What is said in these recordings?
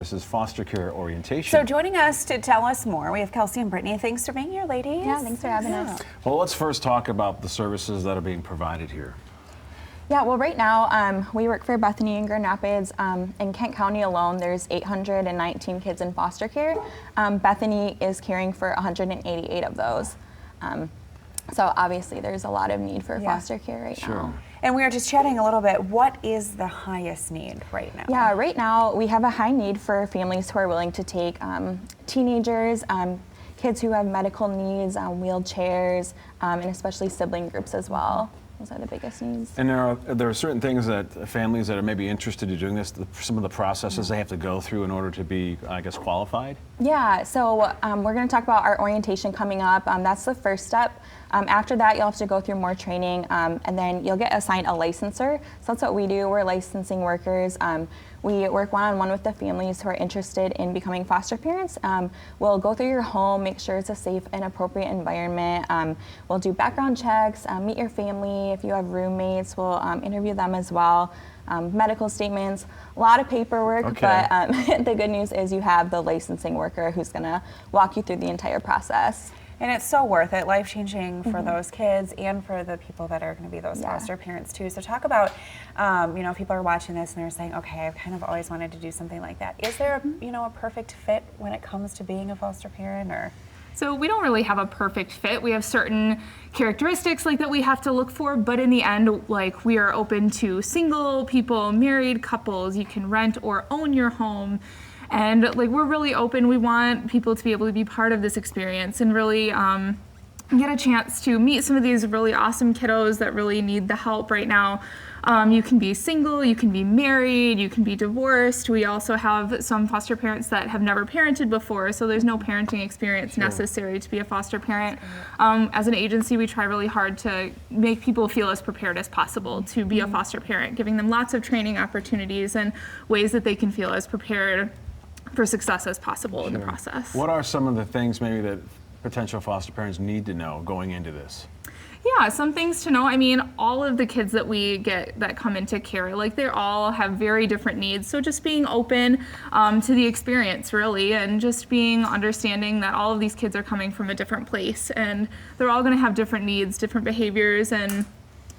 This is foster care orientation. So joining us to tell us more, we have Kelsey and Brittany. Thanks for being here, ladies. Yeah, thanks for having us. Well, let's first talk about the services that are being provided here. Yeah, well, right now we work for Bethany in Grand Rapids. In Kent County alone, there's 819 kids in foster care. Bethany is caring for 188 of those. So obviously there's a lot of need for foster care right now. And we were just chatting a little bit. What is the highest need right now? Yeah, right now we have a high need for families who are willing to take teenagers, kids who have medical needs, wheelchairs, and especially sibling groups as well. Those are the biggest needs. And there are certain things that families that are maybe interested in doing this, some of the processes they have to go through in order to be, I guess, qualified? Yeah, so we're going to talk about our orientation coming up. That's the first step. After that, you'll have to go through more training, and then you'll get assigned a licenser. So that's what we do. We're licensing workers. We work one-on-one with the families who are interested in becoming foster parents. We'll go through your home, make sure it's a safe and appropriate environment. We'll do background checks, meet your family. If you have roommates, we'll interview them as well. Medical statements, a lot of paperwork, but the good news is you have the licensing worker who's going to walk you through the entire process. And it's so worth it, life-changing for those kids and for the people that are going to be those foster parents too. So talk about, you know, people are watching this and they're saying, okay, I've kind of always wanted to do something like that. Is there, you know, a perfect fit when it comes to being a foster parent, or? So we don't really have a perfect fit. We have certain characteristics like that we have to look for, but in the end, like, we are open to single people, married couples. You can rent or own your home. And like, we're really open. We want people to be able to be part of this experience and really get a chance to meet some of these really awesome kiddos that really need the help right now. You can be single, you can be married, you can be divorced. We also have some foster parents that have never parented before, so there's no parenting experience necessary to be a foster parent. As an agency, we try really hard to make people feel as prepared as possible to be a foster parent, giving them lots of training opportunities and ways that they can feel as prepared for success as possible in the process. What are some of the things maybe that potential foster parents need to know going into this? Yeah, some things to know. I mean, all of the kids that we get that come into care, like, they all have very different needs. So just being open to the experience, really, and just being understanding that all of these kids are coming from a different place and they're all going to have different needs, different behaviors, and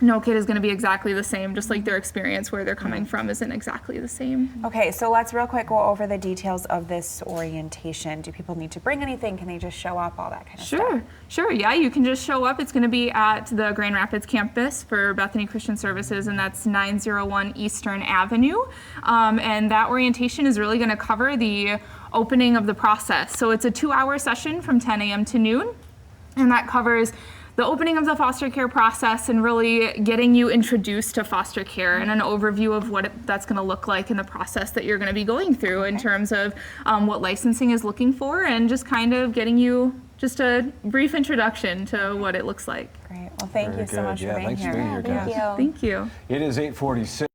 no kid is going to be exactly the same, just like their experience where they're coming from isn't exactly the same. Okay, so let's real quick go over the details of this orientation. Do people need to bring anything? Can they just show up, all that kind of stuff? Sure, yeah, you can just show up. It's going to be at the Grand Rapids campus for Bethany Christian Services, and that's 901 Eastern Avenue. And that orientation is really going to cover the opening of the process. So it's a 2-hour session from 10 a.m. to noon, and that covers the opening of the foster care process and really getting you introduced to foster care and an overview of what that's going to look like in the process that you're going to be going through in terms of what licensing is looking for, and just kind of getting you just a brief introduction to what it looks like. Great. Well, thank you so much for being thanks here. for being here, guys. Thank you. Thank you. It is 8:46.